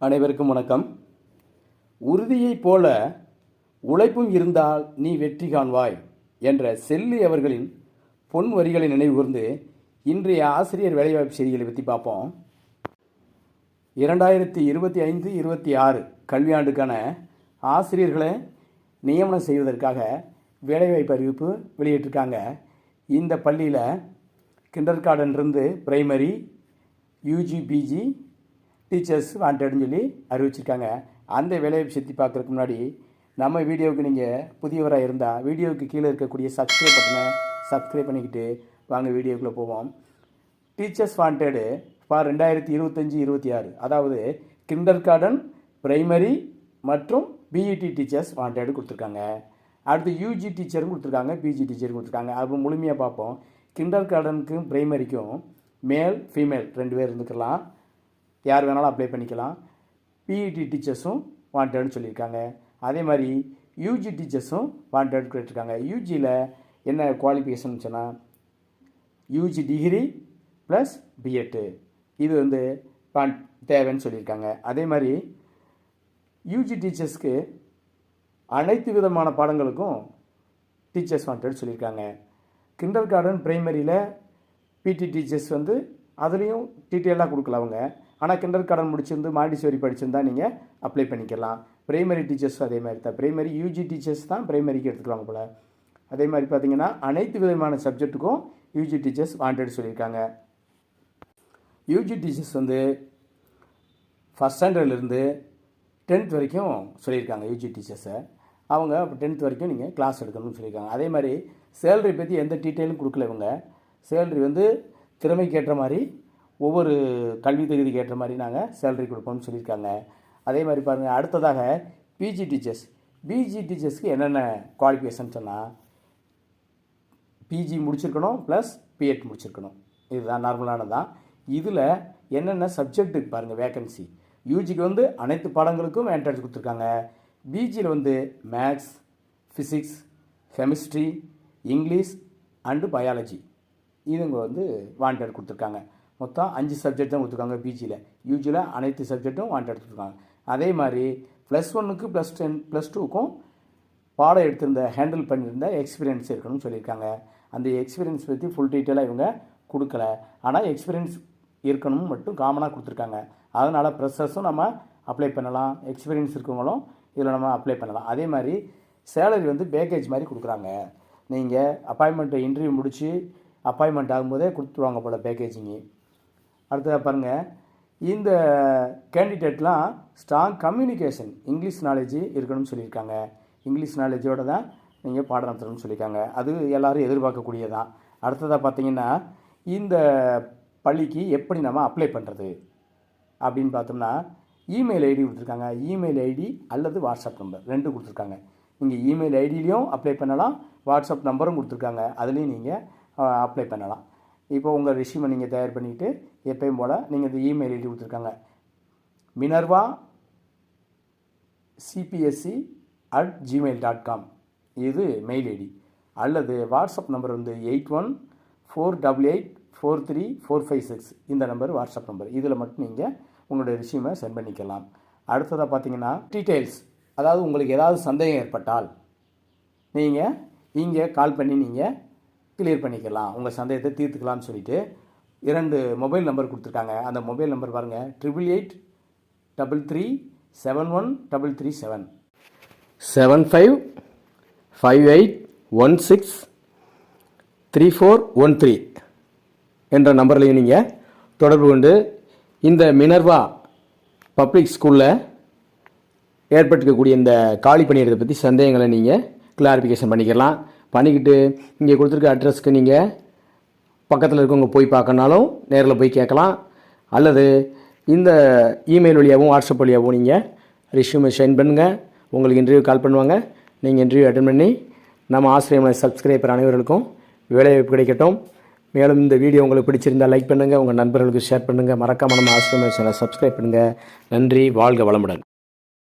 அனைவருக்கும் வணக்கம். உறுதியைப் போல உழைப்பும் இருந்தால் நீ வெற்றி காண்பாய் என்ற செல்லி அவர்களின் பொன் வரிகளை நினைவுகூர்ந்து இன்றைய ஆசிரியர் வேலைவாய்ப்பு செய்திகளை பற்றி பார்ப்போம். 2025-26 கல்வியாண்டுக்கான ஆசிரியர்களை நியமனம் செய்வதற்காக வேலைவாய்ப்பு அறிவிப்பு வெளியிட்டிருக்காங்க. இந்த பள்ளியில் கிண்டர் கார்டன்லேருந்து பிரைமரி, யூஜி, பிஜி டீச்சர்ஸ் வாண்டட்னு சொல்லி அறிவிச்சிருக்காங்க. அந்த வேலைவாய்ப்பு சுற்றி பார்க்குறதுக்கு முன்னாடி நம்ம வீடியோவுக்கு நீங்கள் புதியவராக இருந்தால் வீடியோவுக்கு கீழே இருக்கக்கூடிய சப்ஸ்கிரைப் பட்டனை சப்ஸ்கிரைப் பண்ணிக்கிட்டு வாங்க வீடியோக்குள்ளே போவோம். டீச்சர்ஸ் வாண்டடு ஃபார் 2025-26, அதாவது கிண்டர் கார்டன், பிரைமரி மற்றும் பிஇடி டீச்சர்ஸ் வாண்டடு கொடுத்துருக்காங்க. அடுத்து யூஜி டீச்சரும் கொடுத்துருக்காங்க, பிஜி டீச்சரும் கொடுத்துருக்காங்க. அது முழுமையாக பார்ப்போம். கிண்டர் கார்டனுக்கும் பிரைமரிக்கும் மேல் ஃபீமேல் 2 பேர் இருந்துக்கலாம், யார் வேணாலும் அப்ளை பண்ணிக்கலாம். பிஇடி டீச்சர்ஸும் வாண்டட்னு சொல்லியிருக்காங்க. அதே மாதிரி யூஜி டீச்சர்ஸும் வாண்டட் கேட்டிருக்காங்க. யூஜியில் என்ன குவாலிஃபிகேஷன் சொன்னால் யூஜி டிகிரி ப்ளஸ் பிஎட்டு இது தேவைன்னு சொல்லியிருக்காங்க. அதே மாதிரி யூஜி டீச்சர்ஸ்க்கு அனைத்து விதமான பாடங்களுக்கும் டீச்சர்ஸ் வாண்டட் சொல்லியிருக்காங்க. கிண்டர் கார்டன் பிரைமரியில் பிடி டீச்சர்ஸ் அதுலேயும் டீட்டெயிலாக கொடுக்கல அவங்க. ஆனால் கிண்டர் கார்டன் முடிச்சிருந்து மாண்டிசோரி படிச்சிருந்தால் நீங்கள் அப்ளை பண்ணிக்கலாம். பிரைமரி டீச்சர்ஸும் அதே மாதிரி தான். பிரைமரி யூஜி டீச்சர்ஸ் தான் பிரைமரிக்கு எடுத்துக்கலாம் போல். அதே மாதிரி பார்த்திங்கன்னா அனைத்து விதமான சப்ஜெக்ட்டுக்கும் யூஜி டீச்சர்ஸ் வாண்டட் சொல்லியிருக்காங்க. யூஜி டீச்சர்ஸ் ஃபஸ்ட் ஸ்டாண்டர்ட்லேருந்து 10th வரைக்கும் சொல்லியிருக்காங்க. யூஜி டீச்சர்ஸை அவங்க 10th வரைக்கும் நீங்கள் கிளாஸ் எடுக்கணும்னு சொல்லியிருக்காங்க. அதே மாதிரி சேலரி பற்றி எந்த டீட்டெயிலும் கொடுக்கல இவங்க. சேலரி திறமைக்கு ஏற்ற மாதிரி ஒவ்வொரு கல்வி தகுதிக்கு ஏற்ற மாதிரி நாங்கள் சேலரி கொடுப்போம்னு சொல்லியிருக்காங்க. அதே மாதிரி பாருங்கள், அடுத்ததாக பிஜி டீச்சர்ஸ்க்கு என்னென்ன குவாலிஃபிகேஷன் சொன்னால் பிஜி முடிச்சிருக்கணும் ப்ளஸ் பிஎட் முடிச்சிருக்கணும். இதுதான் நார்மலானதான். இதில் என்னென்ன சப்ஜெக்ட்டுக்கு பாருங்கள் வேக்கன்சி. யூஜிக்கு அனைத்து பாடங்களுக்கும் வேண்டட் கொடுத்துருக்காங்க. பிஜியில் maths, physics, chemistry, English and biology இதுங்க வாண்டட் கொடுத்துருக்காங்க. மொத்தம் 5 சப்ஜெக்ட் தான் கொடுத்துருக்காங்க பிஜியில். யூஜியில் அனைத்து சப்ஜெக்ட்டும் வாண்டட் கொடுத்துருக்காங்க. அதே மாதிரி +1க்கு +10 +2க்கும் பாடம் எடுத்திருந்த ஹேண்டில் பண்ணியிருந்த எக்ஸ்பீரியன்ஸ் இருக்கணும்னு சொல்லியிருக்காங்க. அந்த எக்ஸ்பீரியன்ஸ் பற்றி ஃபுல் டீட்டெயிலாக இவங்க கொடுக்கல. ஆனால் எக்ஸ்பீரியன்ஸ் இருக்கணும்னு மட்டும் காமனாக கொடுத்துருக்காங்க. அதனால் ப்ரெஷர்ஸும் நம்ம அப்ளை பண்ணலாம், எக்ஸ்பீரியன்ஸ் இருக்கவங்களும் இதில் நம்ம அப்ளை பண்ணலாம். அதே மாதிரி சேலரி பேக்கேஜ் மாதிரி கொடுக்குறாங்க. நீங்கள் அப்பாயின்மெண்ட்டை இன்டர்வியூ முடித்து அப்பாயின்மெண்ட் ஆகும்போதே கொடுத்துருவாங்க போல் பேக்கேஜிங்கு. அடுத்ததாக பாருங்கள், இந்த கேண்டிடேட்லாம் ஸ்ட்ராங் கம்யூனிகேஷன், இங்கிலீஷ் நாலேஜ் இருக்கணும்னு சொல்லியிருக்காங்க. இங்கிலீஷ் நாலேஜோடு தான் நீங்கள் பாடம் நடத்தணும்னு சொல்லியிருக்காங்க. அது எல்லோரும் எதிர்பார்க்கக்கூடியதான். அடுத்ததாக பார்த்தீங்கன்னா, இந்த பள்ளிக்கு எப்படி நம்ம அப்ளை பண்ணுறது அப்படின்னு பார்த்தோம்னா இமெயில் ஐடி கொடுத்துருக்காங்க. இமெயில் ஐடி அல்லது வாட்ஸ்அப் நம்பர் 2 கொடுத்துருக்காங்க. நீங்கள் இமெயில் ஐடியிலையும் அப்ளை பண்ணலாம், வாட்ஸ்அப் நம்பரும் கொடுத்துருக்காங்க, அதுலேயும் நீங்கள் அப்ளை பண்ணலாம். இப்போ உங்கள் ரெஸ்யூமை நீங்கள் தயார் பண்ணிவிட்டு எப்பயும் போல் நீங்கள் இந்த இமெயில் ஐடி கொடுத்துருக்காங்க minervacpsc@gmail.com இது மெயில் ஐடி. அல்லது வாட்ஸ்அப் நம்பர் 8148843456 இந்த நம்பர் வாட்ஸ்அப் நம்பர். இதில் மட்டும் நீங்கள் உங்களுடைய ரெஸ்யூமை சென்ட் பண்ணிக்கலாம். அடுத்ததாக பார்த்தீங்கன்னா டீட்டெயில்ஸ், அதாவது உங்களுக்கு ஏதாவது சந்தேகம் ஏற்பட்டால் நீங்கள் இங்கே கால் பண்ணி நீங்கள் கிளியர் பண்ணிக்கலாம், உங்கள் சந்தேகத்தை தீர்த்துக்கலாம்னு சொல்லிட்டு 2 மொபைல் நம்பர் கொடுத்துருக்காங்க. அந்த மொபைல் நம்பர் பாருங்கள், 8883371337 7558163413 என்ற நம்பர்லையும் நீங்கள் தொடர்பு கொண்டு இந்த மினர்வா பப்ளிக் ஸ்கூலில் ஏற்பட்டுக்கக்கூடிய இந்த காலி பணியிடத்தை பற்றி சந்தேகங்களை நீங்கள் கிளாரிஃபிகேஷன் பண்ணிக்கலாம். பண்ணிக்கிட்டு இங்கே கொடுத்துருக்க அட்ரஸ்க்கு நீங்கள் பக்கத்தில் இருக்கவங்க போய் பார்க்கனாலும் நேரில் போய் கேட்கலாம். அல்லது இந்த இமெயில் வழியாகவும் வாட்ஸ்அப் வழியாகவும் நீங்கள் ரெஸ்யூமை சென்ட் பண்ணுங்கள். உங்களுக்கு இன்டர்வியூ கால் பண்ணுவாங்க. நீங்கள் இன்டர்வியூ அட்டன் பண்ணி நம்ம ஆசிரியர் சப்ஸ்கிரைபர் அனைவர்களுக்கும் வேலைவாய்ப்பு கிடைக்கட்டும். மேலும் இந்த வீடியோ உங்களுக்கு பிடிச்சிருந்தால் லைக் பண்ணுங்கள், உங்கள் நண்பர்களுக்கு ஷேர் பண்ணுங்கள். மறக்காமல் நம்ம ஆசிரியர் சப்ஸ்கிரைப் பண்ணுங்கள். நன்றி, வாழ்க வளமுடன்.